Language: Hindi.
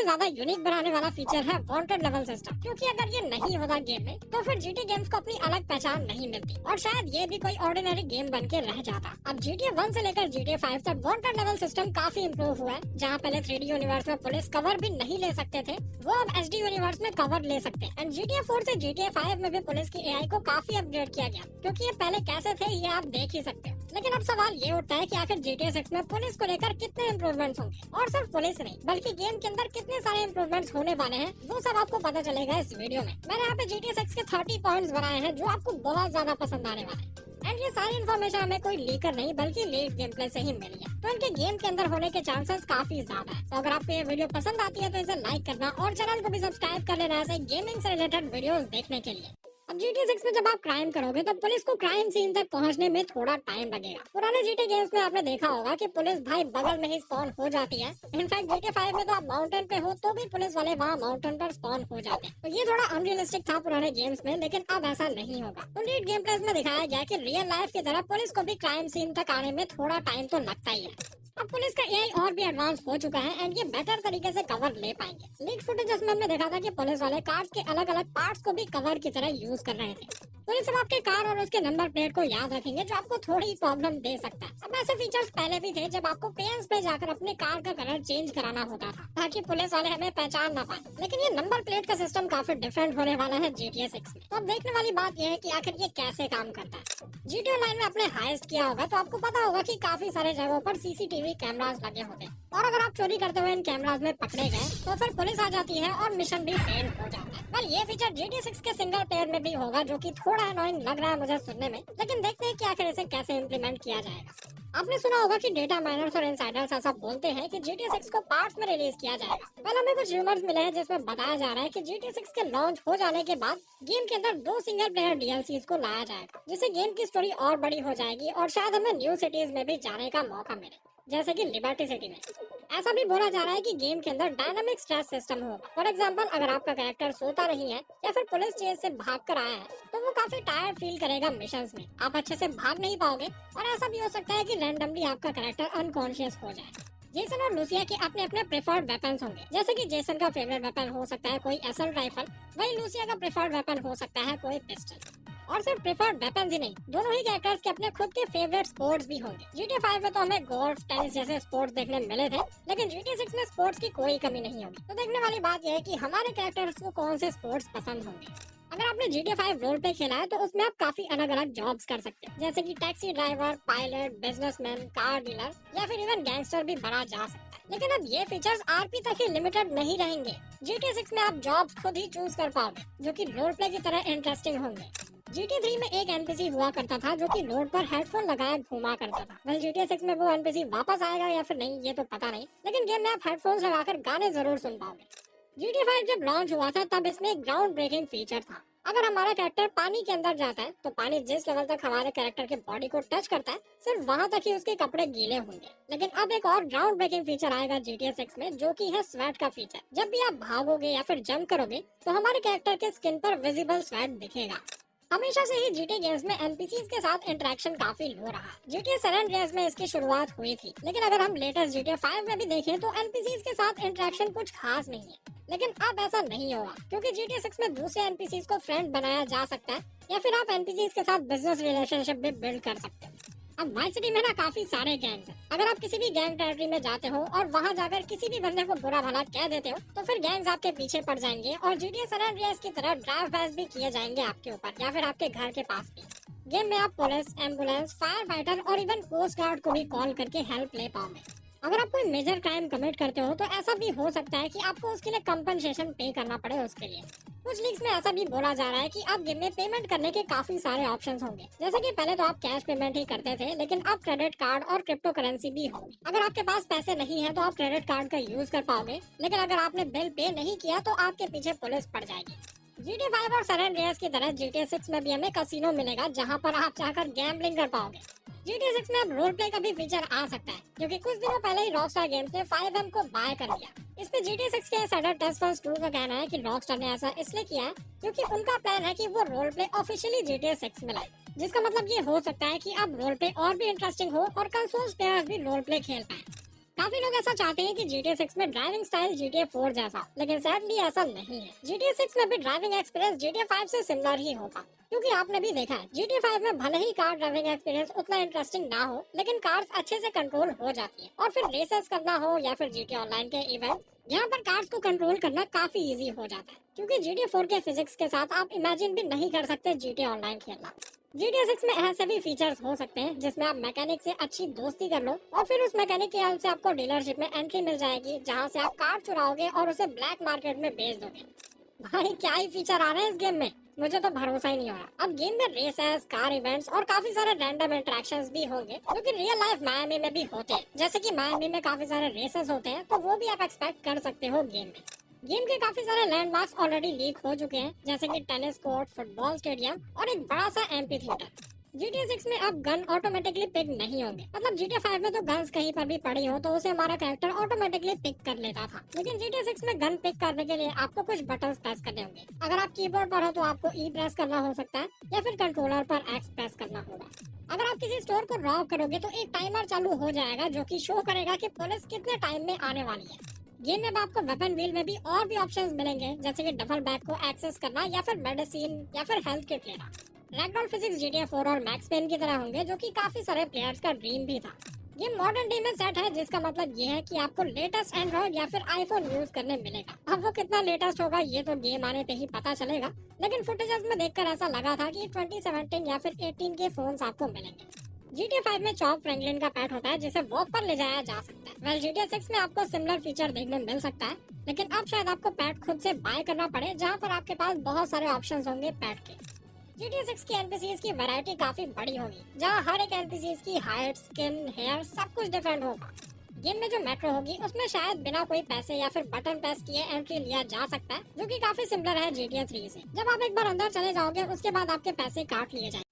ज्यादा यूनिक बनाने वाला फीचर है वांटेड लेवल सिस्टम, क्योंकि अगर ये नहीं होता गेम में तो फिर जीटी गेम्स को अपनी अलग पहचान नहीं मिलती और शायद ये भी कोई ऑर्डिनरी गेम बन के रह जाता। अब GTA 1 से लेकर GTA 5 तक वांटेड लेवल सिस्टम काफी इम्प्रूव हुआ है। जहाँ पहले 3D यूनिवर्स में पुलिस कवर भी नहीं ले सकते थे, वो अब HD यूनिवर्स में कवर ले सकते हैं। एंड GTA 4 से GTA 5 में भी पुलिस की AI को काफी अपग्रेड किया गया, क्योंकि ये पहले कैसे थे ये आप देख ही सकते हैं। लेकिन अब सवाल ये उठता है कि आखिर GTA 6 में पुलिस को लेकर कितने इम्प्रूवमेंट्स होंगे, और सिर्फ पुलिस नहीं बल्कि गेम के अंदर कितने सारे इम्प्रूवमेंट्स होने वाले हैं, वो सब आपको पता चलेगा इस वीडियो में। मैंने यहाँ पे GTA 6 के 30 पॉइंट्स बनाए हैं जो आपको बहुत ज्यादा पसंद आने वाले हैं। एंड ये सारी इन्फॉर्मेशन हमें कोई लीकर नहीं बल्कि लीड गेम प्ले से ही मिली है, तो इनके गेम के अंदर होने के चांसेस काफी ज्यादा है। तो अगर आपको ये वीडियो पसंद आती है तो इसे लाइक करना और चैनल को भी सब्सक्राइब कर लेना ऐसे गेमिंग से रिलेटेड वीडियोस देखने के लिए। अब GTA 6 में जब आप क्राइम करोगे तो पुलिस को क्राइम सीन तक पहुंचने में थोड़ा टाइम लगेगा। पुराने GTA गेम्स में आपने देखा होगा कि पुलिस भाई बगल में ही स्पॉन हो जाती है। इनफैक्ट GTA 5 में तो आप माउंटेन पे हो तो भी पुलिस वाले वहाँ माउंटेन पर स्पॉन हो जाते हैं। तो ये थोड़ा अनरियलिस्टिक था पुराने गेम्स में, लेकिन अब ऐसा नहीं होगा। तो लीड गेम प्लेस में दिखाया गया कि रियल लाइफ की तरह पुलिस को भी क्राइम सीन तक आने में थोड़ा टाइम तो लगता ही है। अब पुलिस का AI और भी एडवांस हो चुका है एंड ये बेटर तरीके से कवर ले पाएंगे। लीक फुटेज में हमने देखा था कि पुलिस वाले कार्स के अलग अलग पार्ट्स को भी कवर की तरह यूज कर रहे थे। पुलिस अब आपके कार और उसके नंबर प्लेट को याद रखेंगे, जो आपको थोड़ी प्रॉब्लम दे सकता है। अब ऐसे फीचर्स पहले भी थे जब आपको पेन्स पे जाकर अपने कार का कलर चेंज कराना होता था ताकि पुलिस वाले हमें पहचान ना पाए, लेकिन ये नंबर प्लेट का सिस्टम काफी डिफरेंट होने वाला है GTA 6 में। तो अब देखने वाली बात यह है कि आखिर ये कैसे काम करता है। GTA Online में आपने हाइस्ट किया होगा तो आपको पता होगा कि काफी सारे जगहों पर CCTV कैमरास लगे होते हैं, और अगर आप चोरी करते हुए इन कैमरास में पकड़े गए तो फिर पुलिस आ जाती है और मिशन भी फेल हो जाता है। वेल ये फीचर GTA 6 के सिंगल प्लेयर में भी होगा, जो कि थोड़ा अनोइंग लग रहा है मुझे सुनने में, लेकिन देखते हैं कि आखिर इसे कैसे इम्प्लीमेंट किया जाएगा। आपने सुना होगा कि डेटा माइनर्स और इनसाइडर्स ऐसा बोलते हैं कि GTA 6 को पार्ट्स में रिलीज किया जाएगा। वेल हमें कुछ रूमर्स मिले हैं जिसमें बताया जा रहा है कि GTA 6 के लॉन्च हो जाने के बाद गेम के अंदर 2 सिंगल प्लेयर DLCs को लाया जाएगा, जिससे गेम की स्टोरी और बड़ी हो जाएगी और शायद हमें न्यू सिटीज में भी जाने का मौका मिले, जैसे कि लिबर्टी सिटी में। ऐसा भी बोला जा रहा है कि गेम के अंदर डायनामिक स्ट्रेस सिस्टम होगा। फॉर एग्जांपल अगर आपका कैरेक्टर सोता नहीं है या फिर पुलिस चेज से भाग कर आया है तो वो काफी टायर्ड फील करेगा मिशंस में, आप अच्छे से भाग नहीं पाओगे और ऐसा भी हो सकता है कि रैंडमली आपका कैरेक्टर अनकॉन्शियस हो जाए। जेसन और लूसिया के अपने अपने प्रेफर्ड वेपन्स होंगे, जैसे कि जेसन का फेवरेट वेपन हो सकता है कोई असल्ट राइफल, वही लूसिया का प्रेफर्ड वेपन हो सकता है कोई पिस्टल। और सिर्फ प्रेफर्ड वेपन्स ही नहीं, दोनों ही कैरेक्टर्स के अपने खुद के फेवरेट स्पोर्ट्स भी होंगे। GTA 5 में तो हमें गोल्फ, टेनिस जैसे स्पोर्ट्स देखने मिले थे, लेकिन GTA 6 में स्पोर्ट्स की कोई कमी नहीं होगी। तो देखने वाली बात यह है कि हमारे कैरेक्टर्स को कौन से स्पोर्ट्स पसंद होंगे। अगर आपने GTA 5 रोल प्ले खेला है तो उसमें आप काफी अलग अलग जॉब्स कर सकते हैं, जैसे कि taxi driver, pilot, businessman, car dealer या फिर इवन गैंगस्टर भी बना जा सकता है। लेकिन अब ये फीचर्स RP तक ही लिमिटेड नहीं रहेंगे। GTA 6 में आप जॉब्स खुद ही चूज कर पाओगे, जो कि रोल प्ले की तरह इंटरेस्टिंग होंगे। GTA 3 में एक NPC हुआ करता था जो कि रोड पर हेडफोन लगाए घूमा करता था। वेल GTA 6 में वो NPC वापस आएगा या फिर नहीं ये तो पता नहीं, लेकिन गेम में आप हेडफोन्स लगाकर गाने जरूर सुन पाओगे। GTA 5 जब लॉन्च हुआ था तब इसमें एक ग्राउंड ब्रेकिंग फीचर था। अगर हमारा कैरेक्टर पानी के अंदर जाता है तो पानी जिस लेवल तक हमारे कैरेक्टर के बॉडी को टच करता है सिर्फ वहाँ तक ही उसके कपड़े गीले होंगे। लेकिन अब एक और ग्राउंड ब्रेकिंग फीचर आएगा GTA 6 में, जो कि है स्वेट का फीचर। जब भी आप भागोगे या फिर जंप करोगे तो हमारे कैरेक्टर के स्किन पर विजिबल स्वेट दिखेगा। हमेशा से ही GTA गेम्स में NPCs के साथ इंटरेक्शन काफी लो रहा। GTA San Andreas में इसकी शुरुआत हुई थी, लेकिन अगर हम लेटेस्ट GTA 5 में भी देखें तो NPCs के साथ इंटरेक्शन कुछ खास नहीं है। लेकिन अब ऐसा नहीं होगा, क्योंकि GTA 6 में दूसरे NPCs को फ्रेंड बनाया जा सकता है या फिर आप NPCs के साथ बिजनेस रिलेशनशिप भी बिल्ड कर सकते हैं। अब वाइस सिटी में ना काफी सारे गैंग्स हैं। अगर आप किसी भी गैंग टेरिटरी में जाते हो और वहाँ जाकर किसी भी बंदे को बुरा भला कह देते हो तो फिर गैंग्स आपके पीछे पड़ जाएंगे और GTA San Andreas की तरह ड्राइव बैस भी किए जाएंगे आपके ऊपर या फिर आपके घर के पास भी। गेम में आप पुलिस, एम्बुलेंस, फायर फाइटर और इवन कोस्ट गार्ड को भी कॉल करके हेल्प ले पाओगे। अगर आप कोई मेजर क्राइम कमिट करते हो तो ऐसा भी हो सकता है कि आपको उसके लिए कंपनसेशन पे करना पड़े उसके लिए। कुछ लीक्स में ऐसा भी बोला जा रहा है कि अब गेम में पेमेंट करने के काफी सारे ऑप्शंस होंगे, जैसे कि पहले तो आप कैश पेमेंट ही करते थे, लेकिन अब क्रेडिट कार्ड और क्रिप्टो करेंसी भी होगी। अगर आपके पास पैसे नहीं है तो आप क्रेडिट कार्ड का यूज कर पाओगे, लेकिन अगर आपने बिल पे नहीं किया तो आपके पीछे पुलिस पड़ जाएगी। GTA 5 और San Andreas की तरह GTA 6 में भी हमें कसिनो मिलेगा, जहाँ पर आप चाहकर गैम्बलिंग कर पाओगे। GTA 6 में अब रोल प्ले का भी फीचर आ सकता है, क्योंकि कुछ दिनों पहले ही रॉकस्टार गेम्स ने 5M को बाय कर लिया। इस पे GTA 6 के इंसाइडर टेस्ट फर्स्ट 2 का कहना है कि रॉकस्टार ने ऐसा इसलिए किया है क्योंकि उनका प्लान है कि वो रोल प्ले ऑफिशियली GTA 6 में लाए, जिसका मतलब ये हो सकता है कि अब रोल प्ले और भी इंटरेस्टिंग हो और कंसोल प्लेयर्स भी रोल प्ले खेल पाए। काफी लोग ऐसा चाहते हैं कि GTA 6 में ड्राइविंग स्टाइल GTA 4 जैसा, लेकिन सैडली ऐसा नहीं है। GTA 6 में भी ड्राइविंग एक्सपीरियंस GTA 5 से सिमिलर ही होगा, क्योंकि आपने भी देखा है GTA 5 में भले ही कार ड्राइविंग एक्सपीरियंस उतना इंटरेस्टिंग ना हो, लेकिन कार्स अच्छे से कंट्रोल हो जाती है। और फिर रेसेस करना हो या फिर GTA ऑनलाइन के इवेंट, यहाँ पर कार्स को कंट्रोल करना काफी इजी हो जाता है, क्योंकि GTA 4 के फिजिक्स के साथ आप इमेजिन भी नहीं कर सकते GTA ऑनलाइन खेलना। GTA 6 में ऐसे भी फीचर्स हो सकते हैं जिसमें आप मैकेनिक से अच्छी दोस्ती कर लो और फिर उस मैकेनिक की हेल्प से आपको डीलरशिप में एंट्री मिल जाएगी, जहां से आप कार चुराओगे और उसे ब्लैक मार्केट में बेच दोगे। भाई क्या ही फीचर आ रहे हैं इस गेम में, मुझे तो भरोसा ही नहीं हो रहा। अब गेम में रेसेस, कार इवेंट्स और काफी सारे रैंडम इंटरेक्शंस भी होंगे जो कि रियल लाइफ मायामी में भी होते हैं। जैसे कि मायामी में काफी सारे रेसेस होते हैं, तो वो भी आप एक्सपेक्ट कर सकते हो गेम में। गेम के काफी सारे लैंडमार्क्स ऑलरेडी लीक हो चुके हैं, जैसे कि टेनिस कोर्ट, फुटबॉल स्टेडियम और एक बड़ा सा एम्पी थिएटर। GTA 6 में अब गन ऑटोमेटिकली पिक नहीं होंगे। मतलब GTA 5 में तो गन्स कहीं पर भी पड़ी हो तो उसे हमारा कैरेक्टर ऑटोमेटिकली पिक कर लेता था, लेकिन GTA 6 में गन पिक करने के लिए आपको कुछ बटन्स प्रेस करने होंगे। अगर आप कीबोर्ड पर हो तो आपको E प्रेस करना हो सकता है या फिर कंट्रोलर पर X प्रेस करना होगा। अगर आप किसी स्टोर को रॉब करोगे तो एक टाइमर चालू हो जाएगा जो कि शो करेगा कि पुलिस कितने टाइम में आने वाली है। गेम में आपको वेपन व्हील में भी और भी ऑप्शंस मिलेंगे, जैसे कि डबल बैग को एक्सेस करना या फिर मेडिसिन या फिर हेल्थ किट लेना। रैगडॉल फिजिक्स GTA 4 और मैक्स पेन की तरह होंगे, जो कि काफी सारे प्लेयर्स का ड्रीम भी था। ये मॉडर्न डे में सेट है, जिसका मतलब ये है कि आपको लेटेस्ट एंड्रॉइड या फिर आईफोन यूज करने मिलेगा। अब वो कितना लेटेस्ट होगा ये तो गेम आने पे ही पता चलेगा, लेकिन फुटेजेस में देखकर ऐसा लगा था कि 2017 या फिर 18 के फोन्स आपको मिलेंगे। GTA 5 में चॉप फ्रैंकलिन का पेट होता है जिसे वॉक पर ले जाया जा सकता है। वेल GTA 6 में आपको सिमिलर फीचर देखने मिल सकता है, लेकिन अब शायद आपको पेट खुद से बाय करना पड़े, जहाँ पर आपके पास बहुत सारे ऑप्शंस होंगे पेट के। GTA 6 की NPCs की वैरायटी काफी बड़ी होगी, जहाँ हर एक NPCs की हाइट, स्किन, हेयर सब कुछ डिफरेंट होगा। गेम में जो मेट्रो होगी उसमें शायद बिना कोई पैसे या फिर बटन प्रेस किए एंट्री लिया जा सकता है, जो कि काफी सिमिलर है GTA 3 से। जब आप एक बार अंदर चले जाओगे उसके बाद आपके पैसे काट लिए जाएंगे।